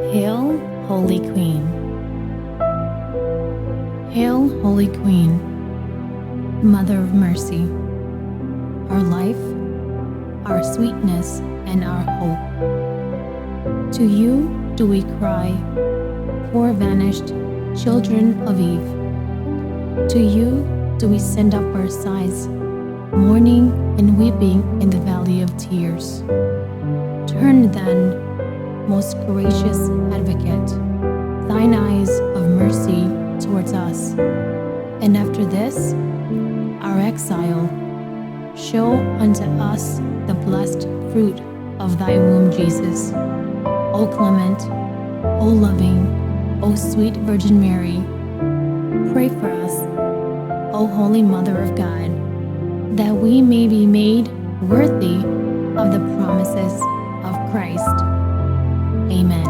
Hail, Holy Queen. Hail, Holy Queen, Mother of Mercy, our life, our sweetness, and our hope. To you do we cry, poor vanished children of Eve. To you do we send up our sighs, mourning and weeping in the valley of tears. Turn then, most gracious Advocate, thine eyes of mercy towards us, and after this, our exile, show unto us the blessed fruit of thy womb, Jesus. O clement, O loving, O sweet Virgin Mary, pray for us, O Holy Mother of God, that we may be made worthy of the promises of Christ. Amen.